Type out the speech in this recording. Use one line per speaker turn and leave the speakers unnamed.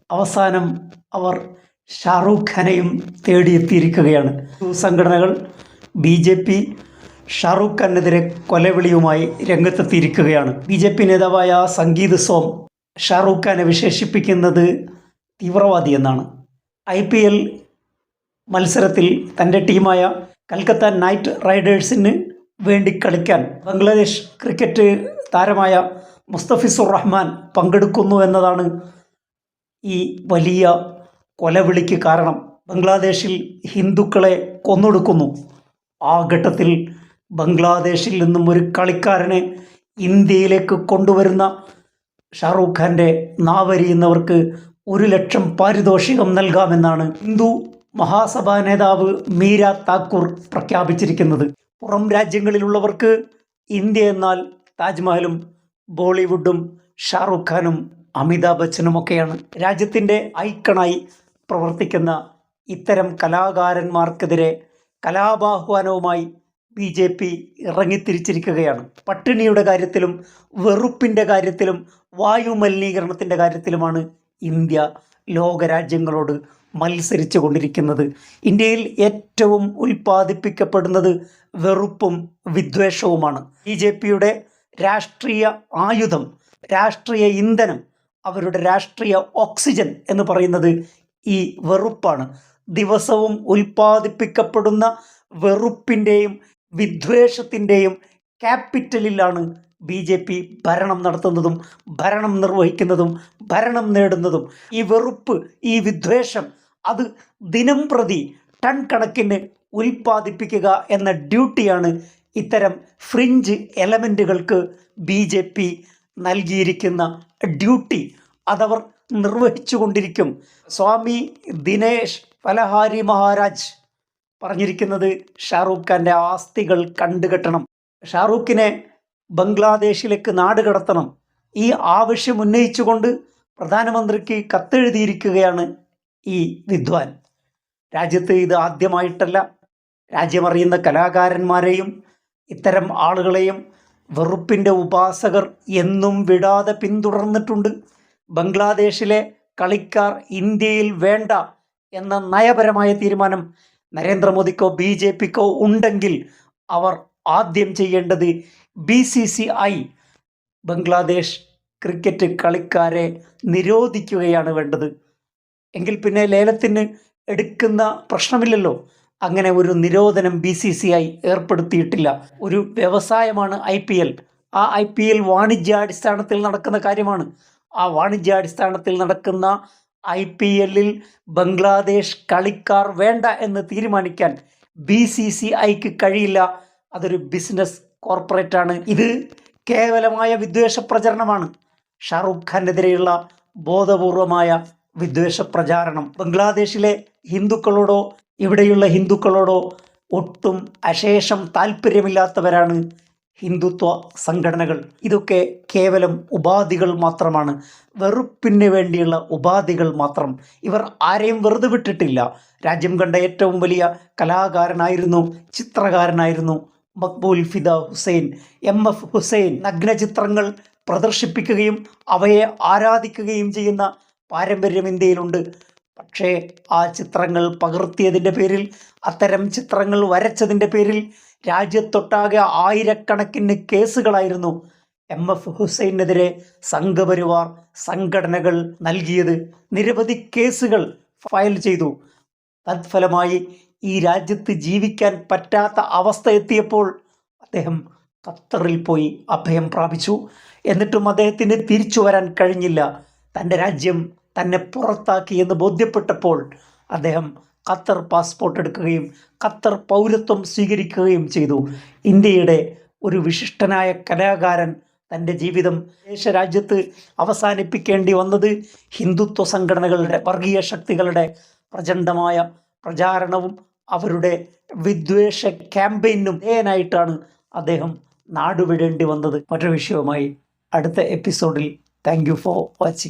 അവസാനം അവർ ഷാറൂഖ് ഖാനെയും തേടിയെത്തിയിരിക്കുകയാണ്. സംഘടനകൾ BJP ഷാറൂഖ് ഖാനെതിരെ കൊലവിളിയുമായി രംഗത്തെത്തിയിരിക്കുകയാണ്. BJP നേതാവായ സംഗീത് സോം ഷാറൂഖ് ഖാനെ വിശേഷിപ്പിക്കുന്നത് തീവ്രവാദി എന്നാണ്. IPL മത്സരത്തിൽ തൻ്റെ ടീമായ കൽക്കത്ത നൈറ്റ് റൈഡേഴ്സിന് വേണ്ടി കളിക്കാൻ ബംഗ്ലാദേശ് ക്രിക്കറ്റ് താരമായ മുസ്തഫിസുർ റഹ്മാൻ പങ്കെടുക്കുന്നു എന്നതാണ് ഈ വലിയ കൊലവിളിക്ക് കാരണം. ബംഗ്ലാദേശിൽ ഹിന്ദുക്കളെ കൊന്നൊടുക്കുന്നു. ആ ഘട്ടത്തിൽ ബംഗ്ലാദേശിൽ നിന്നും ഒരു കളിക്കാരനെ ഇന്ത്യയിലേക്ക് കൊണ്ടുവരുന്ന ഷാറൂഖ് ഖാൻ്റെ നാവരിയുന്നവർക്ക് 1 ലക്ഷം പാരിതോഷികം നൽകാമെന്നാണ് ഹിന്ദു മഹാസഭാ നേതാവ് മീര താക്കൂർ പ്രഖ്യാപിച്ചിരിക്കുന്നത്. പുറം രാജ്യങ്ങളിലുള്ളവർക്ക് ഇന്ത്യ എന്നാൽ താജ്മഹലും ബോളിവുഡും ഷാറൂഖ് ഖാനും അമിതാഭ് ബച്ചനുമൊക്കെയാണ്. രാജ്യത്തിൻ്റെ ഐക്കണായി പ്രവർത്തിക്കുന്ന ഇത്തരം കലാകാരന്മാർക്കെതിരെ കലാപാഹ്വാനവുമായി BJP ഇറങ്ങിത്തിരിച്ചിരിക്കുകയാണ്. പട്ടിണിയുടെ കാര്യത്തിലും വെറുപ്പിൻ്റെ കാര്യത്തിലും വായു മലിനീകരണത്തിൻ്റെ കാര്യത്തിലുമാണ് ഇന്ത്യ ലോകരാജ്യങ്ങളോട് മത്സരിച്ചു കൊണ്ടിരിക്കുന്നത്. ഇന്ത്യയിൽ ഏറ്റവും ഉൽപ്പാദിപ്പിക്കപ്പെടുന്നത് വെറുപ്പും വിദ്വേഷവുമാണ്. BJPയുടെ രാഷ്ട്രീയ ആയുധം, രാഷ്ട്രീയ ഇന്ധനം, അവരുടെ രാഷ്ട്രീയ ഓക്സിജൻ എന്ന് പറയുന്നത് ഈ വെറുപ്പാണ്. ദിവസവും ഉൽപ്പാദിപ്പിക്കപ്പെടുന്ന വെറുപ്പിൻ്റെയും വിദ്വേഷത്തിൻ്റെയും ക്യാപിറ്റലിലാണ് BJP ഭരണം നടത്തുന്നതും ഭരണം നിർവഹിക്കുന്നതും ഭരണം നേടുന്നതും. ഈ വെറുപ്പ്, ഈ വിദ്വേഷം, അത് ദിനം പ്രതി ടൺ കണക്കിന് ഉൽപ്പാദിപ്പിക്കുക എന്ന ഡ്യൂട്ടിയാണ് ഇത്തരം ഫ്രിഞ്ച് എലമെൻറ്റുകൾക്ക് BJP നൽകിയിരിക്കുന്ന ഡ്യൂട്ടി. അതവർ നിർവഹിച്ചു കൊണ്ടിരിക്കും. സ്വാമി ദിനേശ് ഫലഹാരി മഹാരാജ് പറഞ്ഞിരിക്കുന്നത് ഷാറൂഖ് ഖാൻ്റെ ആസ്തികൾ കണ്ടുകെട്ടണം, ഷാറൂഖിനെ ബംഗ്ലാദേശിലേക്ക് നാടുകടത്തണം. ഈ ആവശ്യം ഉന്നയിച്ചുകൊണ്ട് പ്രധാനമന്ത്രിക്ക് കത്തെഴുതിയിരിക്കുകയാണ് ഈ വിദ്വാൻ. രാജ്യത്ത് ഇത് ആദ്യമായിട്ടല്ല. രാജ്യമറിയുന്ന കലാകാരന്മാരെയും ഇത്തരം ആളുകളെയും വെറുപ്പിൻ്റെ ഉപാസകർ എന്നും വിടാതെ പിന്തുടർന്നിട്ടുണ്ട്. ബംഗ്ലാദേശിലെ കളിക്കാർ ഇന്ത്യയിൽ വേണ്ട എന്ന നയപരമായ തീരുമാനം നരേന്ദ്രമോദിക്കോ BJPക്കോ ഉണ്ടെങ്കിൽ അവർ ആദ്യം ചെയ്യേണ്ടത് BCCI ബംഗ്ലാദേശ് ക്രിക്കറ്റ് കളിക്കാരെ നിരോധിക്കുകയാണ് വേണ്ടത്. എങ്കിൽ പിന്നെ ലേലത്തിന് എടുക്കുന്ന പ്രശ്നമില്ലല്ലോ. അങ്ങനെ ഒരു നിരോധനം BCCI ഏർപ്പെടുത്തിയിട്ടില്ല. ഒരു വ്യവസായമാണ് IPL. ആ IPL വാണിജ്യാടിസ്ഥാനത്തിൽ നടക്കുന്ന കാര്യമാണ്. ആ വാണിജ്യാടിസ്ഥാനത്തിൽ നടക്കുന്ന IPLൽ ബംഗ്ലാദേശ് കളിക്കാർ വേണ്ട എന്ന് തീരുമാനിക്കാൻ BCCIക്ക് കഴിയില്ല. അതൊരു ബിസിനസ് കോർപ്പറേറ്റാണ്. ഇത് കേവലമായ വിദ്വേഷ പ്രചരണമാണ്. ഷാറൂഖ് ഖാനെതിരെയുള്ള ബോധപൂർവമായ വിദ്വേഷ പ്രചാരണം. ബംഗ്ലാദേശിലെ ഹിന്ദുക്കളോടോ ഇവിടെയുള്ള ഹിന്ദുക്കളോടോ ഒട്ടും അശേഷം താല്പര്യമില്ലാത്തവരാണ് ഹിന്ദുത്വ സംഘടനകൾ. ഇതൊക്കെ കേവലം ഉപാധികൾ മാത്രമാണ്, വെറുപ്പിന് വേണ്ടിയുള്ള ഉപാധികൾ മാത്രം. ഇവർ ആരെയും വെറുതെ വിട്ടിട്ടില്ല. രാജ്യം കണ്ട ഏറ്റവും വലിയ കലാകാരനായിരുന്നു, ചിത്രകാരനായിരുന്നു മക്ബൂൽ ഫിദ ഹുസൈൻ, MF ഹുസൈൻ. നഗ്നചിത്രങ്ങൾ പ്രദർശിപ്പിക്കുകയും അവയെ ആരാധിക്കുകയും ചെയ്യുന്ന പാരമ്പര്യം ഇന്ത്യയിലുണ്ട്. പക്ഷേ ആ ചിത്രങ്ങൾ പകർത്തിയതിൻ്റെ പേരിൽ, അത്തരം ചിത്രങ്ങൾ വരച്ചതിൻ്റെ പേരിൽ രാജ്യത്തൊട്ടാകെ ആയിരക്കണക്കിന് കേസുകളായിരുന്നു MF ഹുസൈനെതിരെ സംഘപരിവാർ സംഘടനകൾ നൽകിയത്. നിരവധി കേസുകൾ ഫയൽ ചെയ്തു. തത്ഫലമായി ഈ രാജ്യത്ത് ജീവിക്കാൻ പറ്റാത്ത അവസ്ഥ എത്തിയപ്പോൾ അദ്ദേഹം ഖത്തറിൽ പോയി അഭയം പ്രാപിച്ചു. എന്നിട്ടും അദ്ദേഹത്തിന് തിരിച്ചു വരാൻ കഴിഞ്ഞില്ല. തൻ്റെ രാജ്യം തന്നെ പുറത്താക്കി എന്ന് ബോധ്യപ്പെട്ടപ്പോൾ അദ്ദേഹം ഖത്തർ പാസ്പോർട്ട് എടുക്കുകയും ഖത്തർ പൗരത്വം സ്വീകരിക്കുകയും ചെയ്തു. ഇന്ത്യയുടെ ഒരു വിശിഷ്ടനായ കലാകാരൻ തൻ്റെ ജീവിതം ദേശരാജ്യത്ത് അവസാനിപ്പിക്കേണ്ടി വന്നത് ഹിന്ദുത്വ സംഘടനകളുടെ, വർഗീയ ശക്തികളുടെ പ്രചണ്ഡമായ പ്രചാരണവും അവരുടെ വിദ്വേഷ ക്യാമ്പയിനും വിധേയനായിട്ടാണ് അദ്ദേഹം നാടുവിടേണ്ടി വന്നത്. മറ്റൊരു വിഷയവുമായി അടുത്ത എപ്പിസോഡിൽ. Thank you for watching.